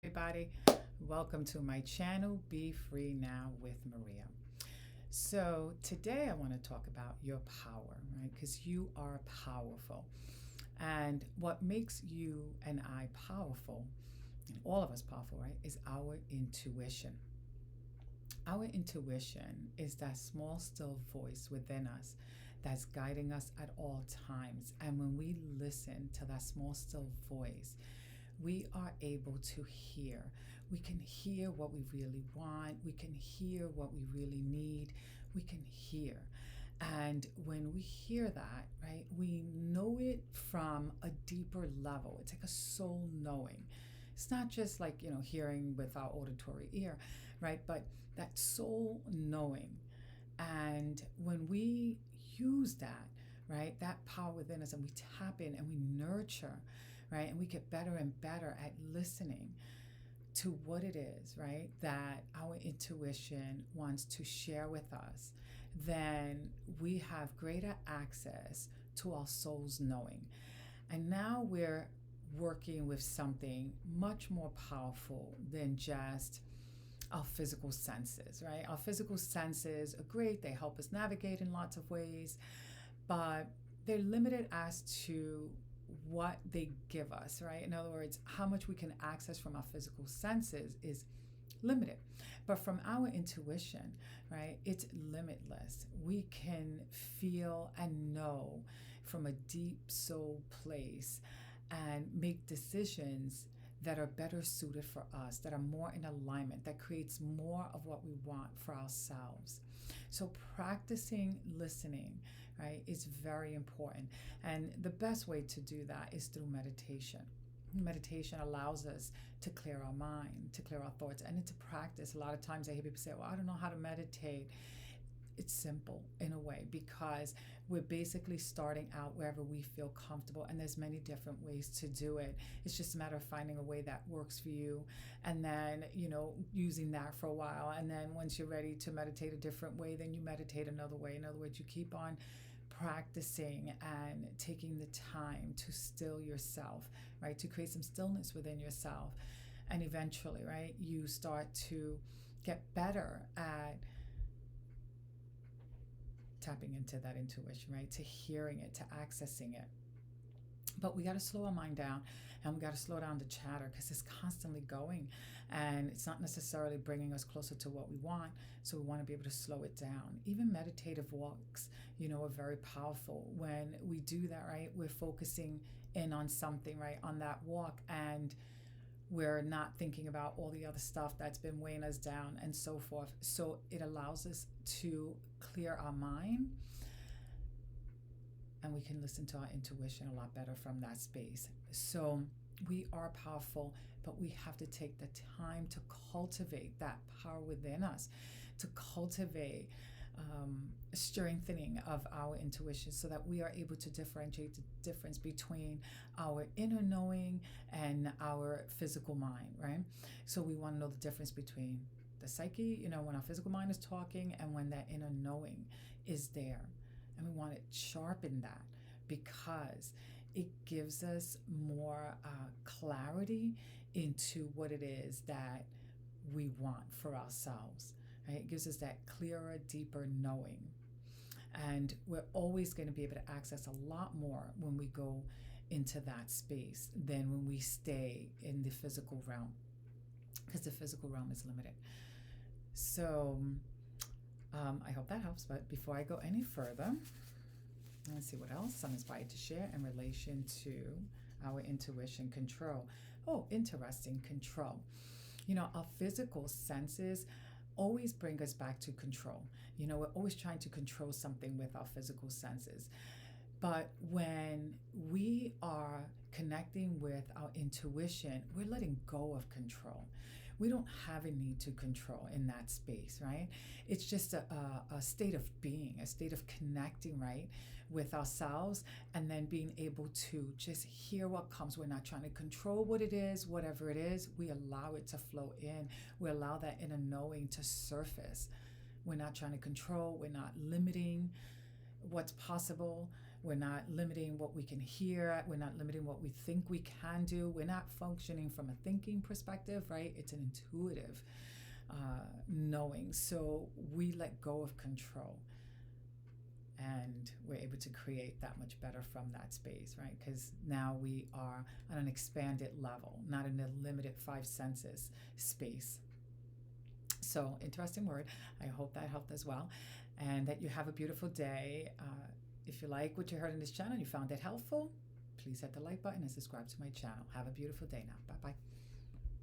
everybody. Welcome to my channel, Be Free Now with Maria. So today I want to talk about your power, right? Because you are powerful. And what makes you and I powerful, and all of us powerful, right, is our intuition. Our intuition is that small, still voice within us that's guiding us at all times. And when we listen to that small, still voice, we are able to hear. We can hear what we really want. We can hear what we really need. We can hear. And when we hear that, right, we know it from a deeper level. It's like a soul knowing. It's not just like, hearing with our auditory ear, right? But that soul knowing. And when we use that, right, that power within us and we tap in and we nurture, right, and we get better and better at listening to what it is, right, that our intuition wants to share with us, then we have greater access to our soul's knowing. And now we're working with something much more powerful than just our physical senses, right? Our physical senses are great. They help us navigate in lots of ways, but they're limited as to what they give us, right? In other words, how much we can access from our physical senses is limited. But from our intuition, right, it's limitless. We can feel and know from a deep soul place and make decisions that are better suited for us, that are more in alignment, that creates more of what we want for ourselves. So practicing listening, right, is very important. And the best way to do that is through meditation. Meditation allows us to clear our mind, to clear our thoughts, and it's a practice. A lot of times I hear people say, well, I don't know how to meditate. It's simple in a way because we're basically starting out wherever we feel comfortable, and there's many different ways to do it. It's just a matter of finding a way that works for you, and then using that for a while, and then once you're ready to meditate a different way, then you meditate another way. In other words, you keep on practicing and taking the time to still yourself, right, to create some stillness within yourself, and eventually, right, you start to get better at tapping into that intuition, right? To hearing it, to accessing it. But we got to slow our mind down, and we got to slow down the chatter because it's constantly going and it's not necessarily bringing us closer to what we want. So we want to be able to slow it down. Even meditative walks, are very powerful. When we do that, right, we're focusing in on something, right, on that walk, and we're not thinking about all the other stuff that's been weighing us down and so forth. So it allows us to clear our mind, and we can listen to our intuition a lot better from that space. So we are powerful, but we have to take the time to cultivate that power within us, to cultivate strengthening of our intuition so that we are able to differentiate the difference between our inner knowing and our physical mind, right? So we want to know the difference between the psyche, when our physical mind is talking and when that inner knowing is there. And we want to sharpen that because it gives us more clarity into what it is that we want for ourselves. Right? It gives us that clearer, deeper knowing. And we're always going to be able to access a lot more when we go into that space than when we stay in the physical realm, because the physical realm is limited. So I hope that helps. But before I go any further, let's see what else I'm inspired to share in relation to our intuition control. Oh, interesting, control. Our physical senses always bring us back to control. We're always trying to control something with our physical senses. But when we are connecting with our intuition, we're letting go of control. We don't have a need to control in that space, right? It's just a state of being, a state of connecting, right, with ourselves, and then being able to just hear what comes. We're not trying to control what it is, whatever it is. We allow it to flow in. We allow that inner knowing to surface. We're not trying to control. We're not limiting what's possible. We're not limiting what we can hear. We're not limiting what we think we can do. We're not functioning from a thinking perspective, right? It's an intuitive knowing. So we let go of control, and we're able to create that much better from that space, right? Because now we are on an expanded level, not in a limited five senses space. So, interesting word. I hope that helped as well, and that you have a beautiful day. If you like what you heard in this channel and you found it helpful, please hit the like button and subscribe to my channel. Have a beautiful day now. Bye bye.